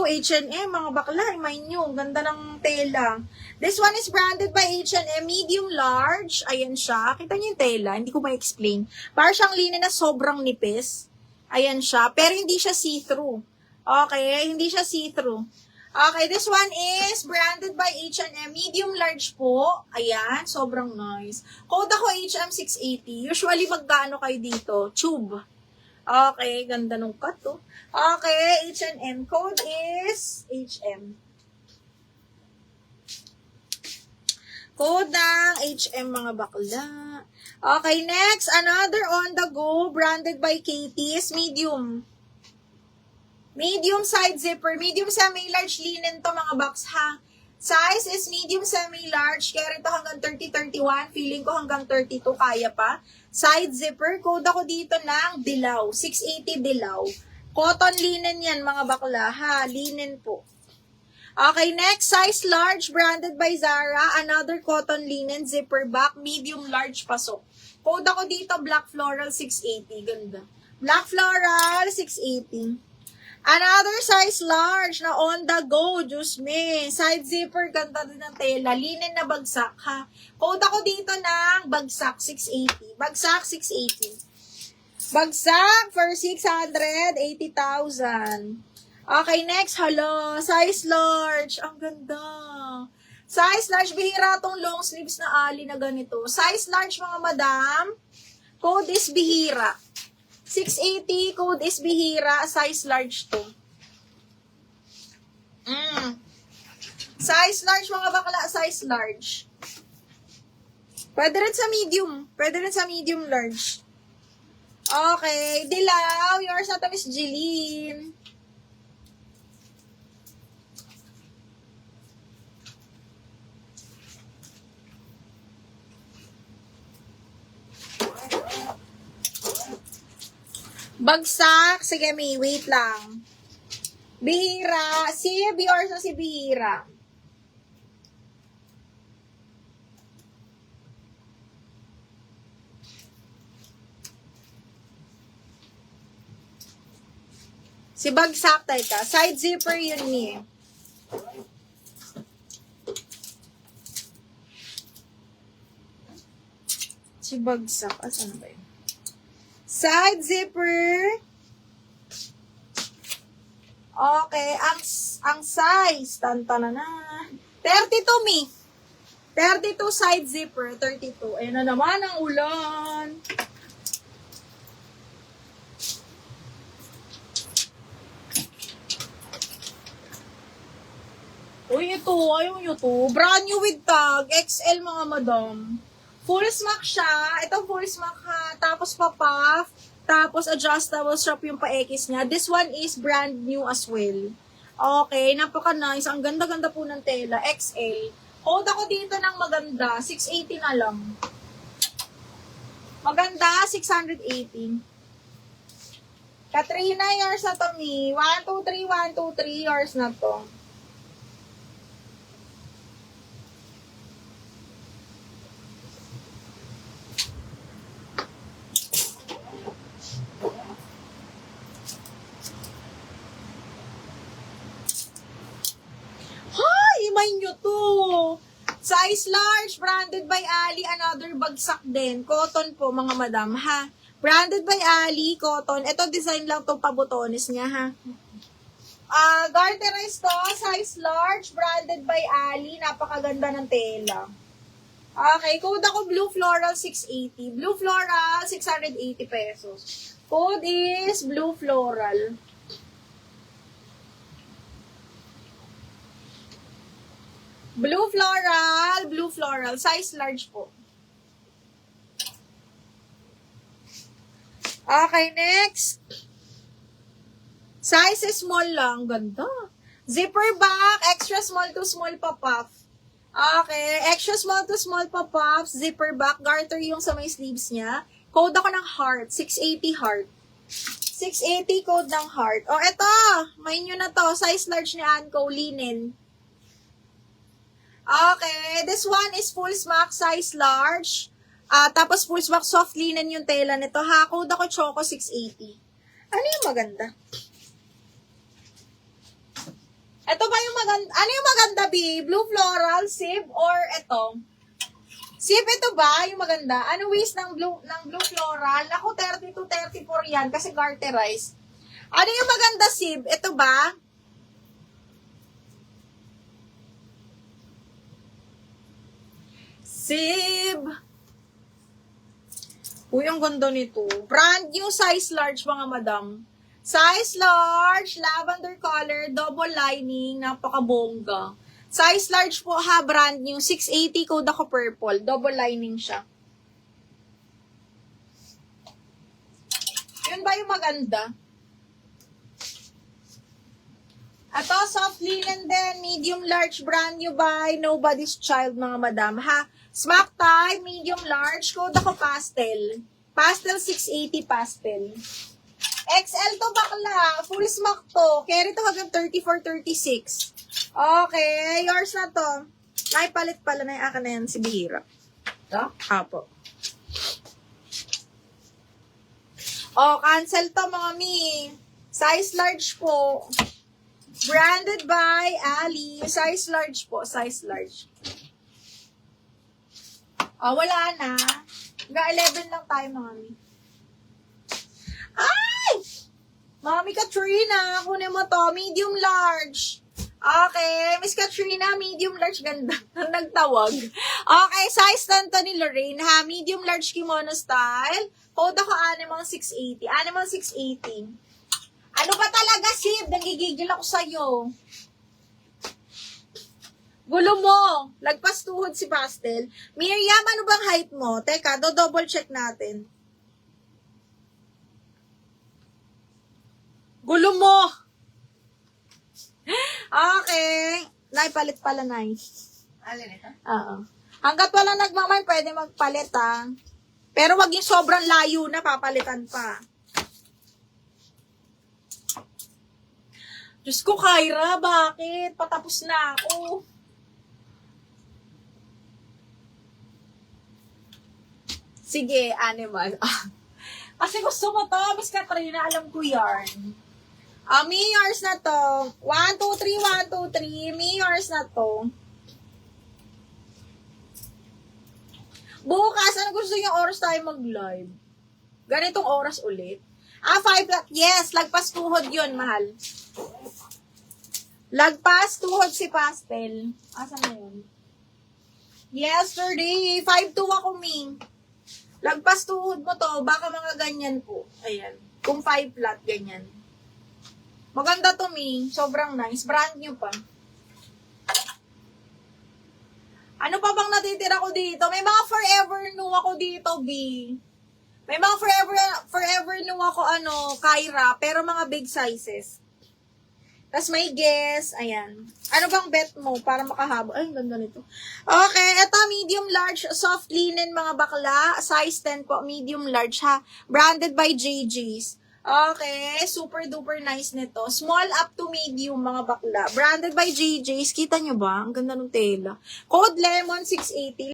H&M, mga bakla, mind nyo, ganda ng tela. This one is branded by H&M, medium large. Ayan siya. Kita nyo yung tela, hindi ko ma-explain. Para siyang linen na sobrang nipis. Ayan siya, pero hindi siya see-through. Okay, hindi siya see-through. Okay, this one is branded by H&M, medium large po. Ayan, sobrang nice. Code ako HM680. Usually, magkano kayo dito? Tube. Okay, ganda nung cut, oh. Okay, H&M. Code is HM. Code ng HM, mga bakla. Okay, next, another on the go, branded by Katie's, medium. Medium side zipper. Medium semi-large linen to, mga box, ha. Size is medium semi-large. Kaya rin to hanggang 30-31. Feeling ko hanggang 32 kaya pa. Side zipper. Code ako dito ng dilaw. 680 dilaw. Cotton linen yan, mga bakla, ha. Linen po. Okay, next. Size large. Branded by Zara. Another cotton linen. Zipper back. Medium large pasok. Code ako dito. Black floral 680. Ganda. Black floral 680. Another size large na on the go, Diyos me. Side zipper, ganda din ng tela. Linen na bagsak, ha. Code ako dito ng bagsak, 680. Bagsak, 680. Bagsak for 680,000. Okay, next, hello. Size large. Ang ganda. Size large, bihira tong long sleeves na ali na ganito. Size large, mga madam. Code is bihira. 680, code is bihira, size large to. Size large, mga bakla, size large. Pwede rin sa medium. Pwede rin sa medium large. Okay, dilaw. Yours na to, Miss Jeline. Bagsak. Sige, may wait lang. Bihira. Si Bior sa si Bihira. Si bagsak tayo ka. Side zipper yun niya. Si bagsak. Asan ba yun? Side zipper. Okay, ang size, tantana na. 32 mi. 32 side zipper, 32. Ayun na naman ang ulan. Uy, ito, ayaw nyo to. Brand new with tag, XL, mga madam. Full smock siya. Ito full smock, ha. Tapos pa-puff. Tapos adjustable strap yung pa-X niya. This one is brand new as well. Okay, napaka-nice. Ang ganda-ganda po ng tela. XL. Hold ako dito ng maganda. 680 na lang. Maganda, 680. Katrina, yours na to, me. 1, 2, 3, 1, 2, 3, yours na to. Nyo to. Size large, branded by Ali, another bagsak din. Cotton po, mga madam, ha. Branded by Ali, cotton. Ito, design lang to pabutones niya, ha. Garterized to, size large, branded by Ali. Napakaganda ng tela. Okay, code ako blue floral 680. Blue floral, 680 pesos. Code is blue floral. Blue floral, size large po. Okay, next. Size is small lang, ganda. Zipper back, extra small to small pa-puff. Okay, extra small to small pa-puff, zipper back, garter yung sa may sleeves niya. Code ako ng heart, 680 heart. 680 code ng heart. O, eto, may nyo na to, size large ni Anco, linen. Okay, this one is full smock, size large. Tapos full smock, soft linen yung tela nito. Ha, code ako Choco 680. Ano yung maganda? Ito ba yung maganda? Ano yung maganda, B? Blue floral, sib, or ito? Sib, ito ba yung maganda? Ano waist ng blue floral? Ako, 30 to 34 yan kasi garterize. Ano yung maganda, sib? Ito ba? Sib. Uy, ang ganda nito. Brand new size large, mga madam. Size large, lavender color, double lining, napakabongga. Size large po ha, brand new. 680, code ako purple. Double lining siya. Yun ba yung maganda? Ito, soft linen din. Medium large, brand new by Nobody's Child, mga madam. Ha? Smack tie, medium large. Code ako pastel. Pastel 680 pastel. XL to bakla. Full smack to. Carry to hanggang 34, 36. Okay, yours na to. Naipalit pala na yung akin na yan si Bihira. Ito? Apo. Oh, cancel to mga mi. Size large po. Branded by Ali. Size large po. Size large. Oh, wala na. Hanggang 11 lang tayo mga mi. Ay! Mami Katrina, kunin mo to. Medium large. Okay, Miss Katrina, medium large, ganda. Nagtawag. Okay, size lang to ni Lorraine, ha? Medium large kimono style. Code ako Animal 680. Animal 680. Ano ba talaga, Sib? Nagigigil ako sa'yo. Gulo mo. Lagpas tuhod si Pastel. Miriam, ano bang height mo? Teka, double check natin. Gulo mo. Okay. Naipalit pala, Nay. Alin ito? Oo. Hanggat wala nagmamahal, pwede magpalit, ha? Pero wag yung sobrang layo na, papalitan pa. Diyos ko, Kyra, bakit? Patapos na ako. Sige, animal. Kasi gusto mo to, Miss Katrina, alam ko yarn. Me yours na to. 1, 2, 3, 1, 2, 3. Me yours na to. Bukas, ano gusto yung oras tayo mag-live? Ganitong oras ulit? 5 o'clock. Yes, lagpas tuhod yun, mahal. Lagpas tuhod si Pastel. Asan na yun? Yesterday, 5'2" ako, Ming. Lagpas tuhod mo to, baka mga ganyan po. Ayan. Kung 5 flat, ganyan. Maganda to, Ming. Sobrang nice. Brand new pa. Ano pa bang natitira ko dito? May mga forever new ako dito, B. May mga forever new ako, Kyra. Pero mga big sizes. Tapos may guess. Ayan. Ano bang bet mo para makahaba? Ay, ganda nito. Okay, eto medium large soft linen mga bakla. Size 10 po, medium large ha. Branded by JJ's. Okay, super duper nice nito. Small up to medium mga bakla. Branded by JJ's. Kita nyo ba? Ang ganda ng tela. Code Lemon 680.